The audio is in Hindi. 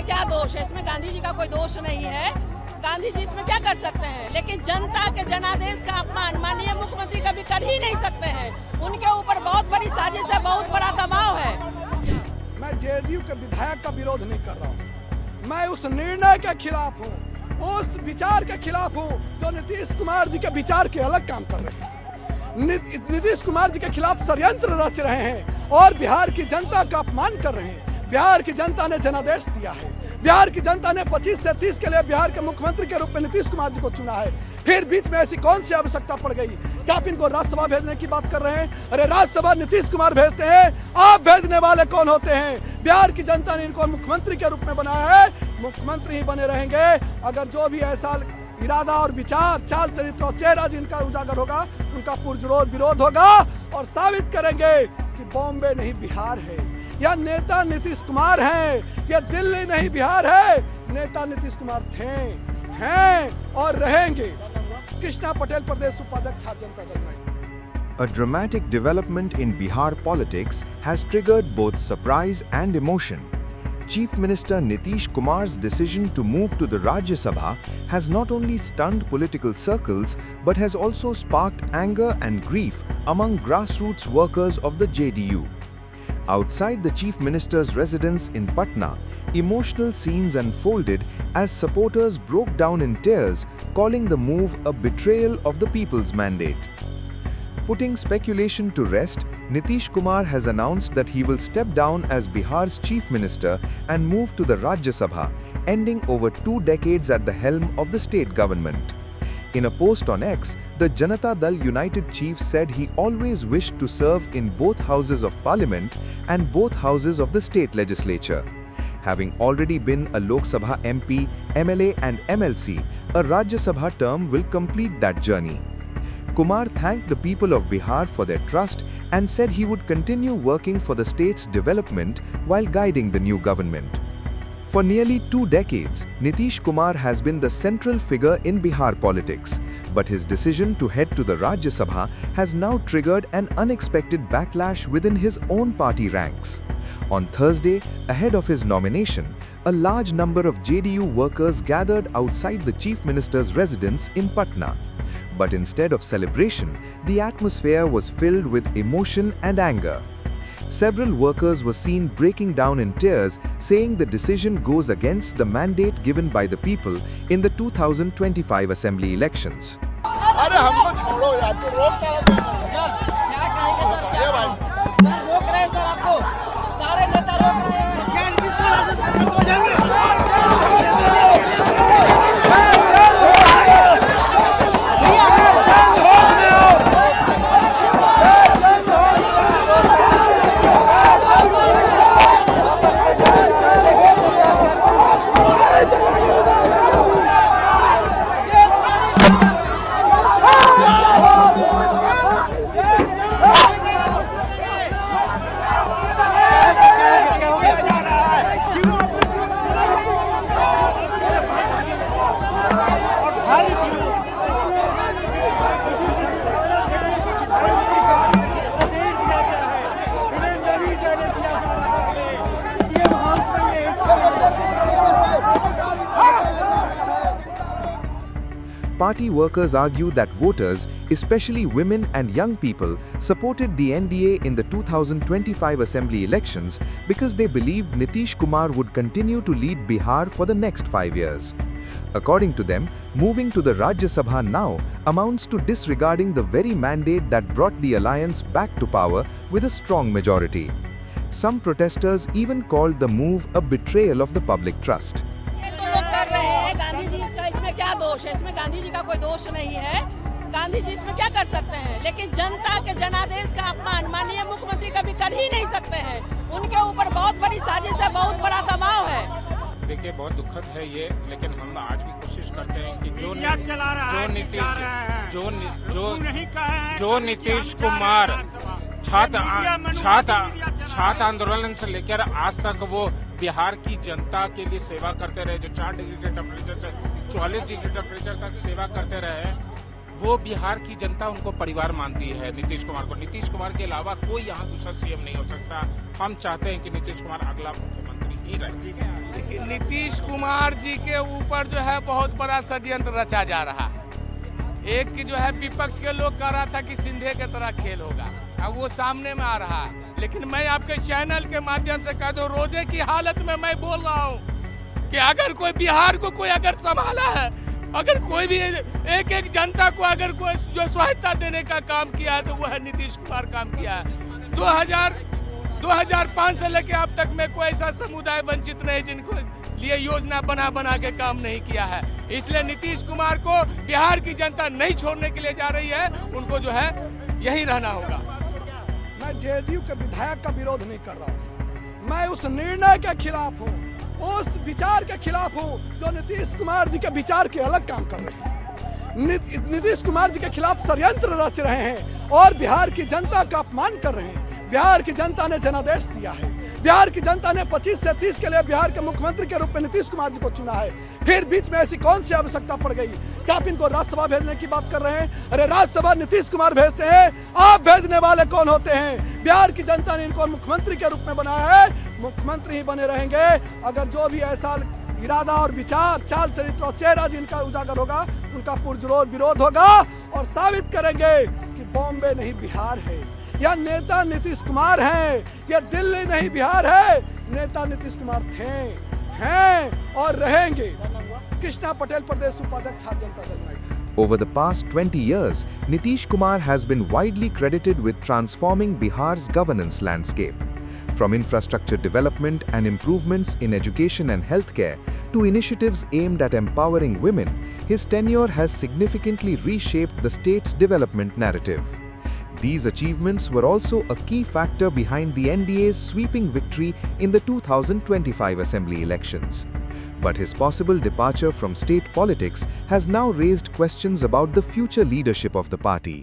इसमें क्या दोष है? इसमें गांधी जी का कोई दोष नहीं है। गांधी जी इसमें क्या कर सकते हैं? लेकिन जनता के जनादेश का अपमान माननीय मुख्यमंत्री कभी कर ही नहीं सकते हैं। उनके ऊपर बहुत बड़ी साजिश है, बहुत बड़ा दबाव है। मैं जेडीयू के विधायक का विरोध नहीं कर रहा हूँ, मैं उस निर्णय के खिलाफ हूँ, उस विचार के खिलाफ हूँ जो नीतीश कुमार जी के विचार के अलग काम कर रहे हैं। नीतीश कुमार जी के खिलाफ षड्यंत्र रच रहे हैं और बिहार की जनता का अपमान कर रहे हैं। बिहार की जनता ने जनादेश दिया है, बिहार की जनता ने 25 से 30 के लिए बिहार के मुख्यमंत्री के रूप में नीतीश कुमार जी को चुना है। फिर बीच में ऐसी कौन सी आवश्यकता पड़ गई? क्या आप इनको राज्यसभा भेजने की बात कर रहे हैं? अरे राज्यसभा नीतीश कुमार भेजते हैं, आप भेजने वाले कौन होते हैं? बिहार की जनता ने इनको मुख्यमंत्री के रूप में बनाया है, मुख्यमंत्री ही बने रहेंगे। अगर जो भी ऐसा इरादा और विचार, चाल चरित्र और चेहरा जिनका उजागर होगा, उनका पुरजोर विरोध होगा और साबित करेंगे कि बॉम्बे नहीं बिहार है, या नेता नीतीश कुमार हैं, या दिल्ली नहीं बिहार है। नेता नीतीश कुमार थे, हैं और रहेंगे। कृष्णा पटेल, प्रदेश उपाध्यक्ष Janata Dal. A dramatic development in Bihar politics has triggered both surprise and emotion. Chief Minister Nitish Kumar's decision to move to the Rajya Sabha has not only stunned political circles but has also sparked anger and grief among grassroots workers of the JDU. Outside the Chief Minister's residence in Patna, emotional scenes unfolded as supporters broke down in tears, calling the move a betrayal of the people's mandate. Putting speculation to rest, Nitish Kumar has announced that he will step down as Bihar's Chief Minister and move to the Rajya Sabha, ending over 2 decades at the helm of the state government. In a post on X, the Janata Dal United chief said he always wished to serve in both houses of parliament and both houses of the state legislature. Having already been a Lok Sabha MP, MLA and MLC, a Rajya Sabha term will complete that journey. Kumar thanked the people of Bihar for their trust and said he would continue working for the state's development while guiding the new government. For nearly 2 decades, Nitish Kumar has been the central figure in Bihar politics, but his decision to head to the Rajya Sabha has now triggered an unexpected backlash within his own party ranks. On Thursday, ahead of his nomination, a large number of JDU workers gathered outside the Chief Minister's residence in Patna. But instead of celebration, the atmosphere was filled with emotion and anger. Several workers were seen breaking down in tears, saying the decision goes against the mandate given by the people in the 2025 assembly elections. अरे हमको छोड़ो यार, तो रोक क्या कहेंगे सर? क्या भाई सर रोक रहे हैं सर, आपको सारे नेता रोक रहे हैं। Party workers argue that voters, especially women and young people, supported the NDA in the 2025 assembly elections because they believed Nitish Kumar would continue to lead Bihar for the next 5 years. According to them, moving to the Rajya Sabha now amounts to disregarding the very mandate that brought the alliance back to power with a strong majority. Some protesters even called the move a betrayal of the public trust. Gandhi ji इसमें क्या दोष है? इसमें गांधी जी का कोई दोष नहीं है। गांधी जी इसमें क्या कर सकते हैं? लेकिन जनता के जनादेश का अपमान माननीय मुख्यमंत्री कभी कर ही नहीं सकते हैं। उनके ऊपर बहुत बड़ी साजिश है, बहुत बड़ा दबाव है। देखिए, बहुत दुखद है ये, लेकिन हम आज भी कोशिश करते हैं कि जो नीतीश कुमार छात्र आंदोलन से लेकर आज तक वो बिहार की जनता के लिए सेवा करते रहे, जो 4 डिग्री के टेम्परेचर से 44 डिग्री टेम्परेचर तक सेवा करते रहे, वो बिहार की जनता उनको परिवार मानती है। नीतीश कुमार को, नीतीश कुमार के अलावा कोई यहाँ दूसरा सीएम नहीं हो सकता। हम चाहते हैं कि नीतीश कुमार अगला मुख्यमंत्री नहीं रहे। देखिए, नीतीश कुमार जी के ऊपर जो है बहुत बड़ा षड्यंत्र रचा जा रहा है। एक की जो है विपक्ष के लोग कह रहा था कि सिंधे के तरह खेल होगा, अब वो सामने में आ रहा है। लेकिन मैं आपके चैनल के माध्यम से कह दूं, रोजे की हालत में मैं बोल रहा हूं कि अगर कोई बिहार को कोई अगर संभाला है, अगर कोई भी एक एक जनता को अगर कोई जो सहायता देने का काम किया है तो वो है नीतीश कुमार काम किया है। 2005 से लेकर अब तक में कोई ऐसा समुदाय वंचित नहीं जिनको लिए योजना बना के काम नहीं किया है। इसलिए नीतीश कुमार को बिहार की जनता नहीं छोड़ने के लिए जा रही है, उनको जो है यही रहना होगा। मैं जेडीयू के विधायक का विरोध नहीं कर रहा हूँ, मैं उस निर्णय के खिलाफ हूँ, उस विचार के खिलाफ हूँ जो नीतीश कुमार जी के विचार के अलग काम कर रहे हैं। नीतीश कुमार जी के खिलाफ षड्यंत्र रच रहे हैं और बिहार की जनता का अपमान कर रहे हैं। बिहार की जनता ने जनादेश दिया है, बिहार की जनता ने 25 से 30 के लिए बिहार के मुख्यमंत्री के रूप में नीतीश कुमार जी को चुना है। फिर बीच में ऐसी कौन सी आवश्यकता पड़ गई कि आप इनको राज्यसभा भेजने की बात कर रहे हैं? अरे राज्यसभा नीतीश कुमार भेजते हैं, आप भेजने वाले कौन होते हैं? बिहार की जनता ने इनको मुख्यमंत्री के रूप में बनाया है, मुख्यमंत्री ही बने रहेंगे। अगर जो भी ऐसा इरादा और विचार, चाल चरित्र और चेहरा जिनका उजागर होगा, उनका पुरजोर विरोध होगा और साबित करेंगे कि बॉम्बे नहीं बिहार है, या नेता नीतीश कुमार हैं, या दिल्ली नहीं बिहार है। नेता नीतीश कुमार थे, हैं और रहेंगे। कृष्णा पटेल, प्रदेश उपाध्यक्ष, छात्र Janata Dal United. Over the past 20 years, Nitish Kumar has been widely credited with transforming Bihar's governance landscape. From infrastructure development and improvements in education and healthcare to initiatives aimed at empowering women, his tenure has significantly reshaped the state's development narrative. These achievements were also a key factor behind the NDA's sweeping victory in the 2025 Assembly elections. But his possible departure from state politics has now raised questions about the future leadership of the party.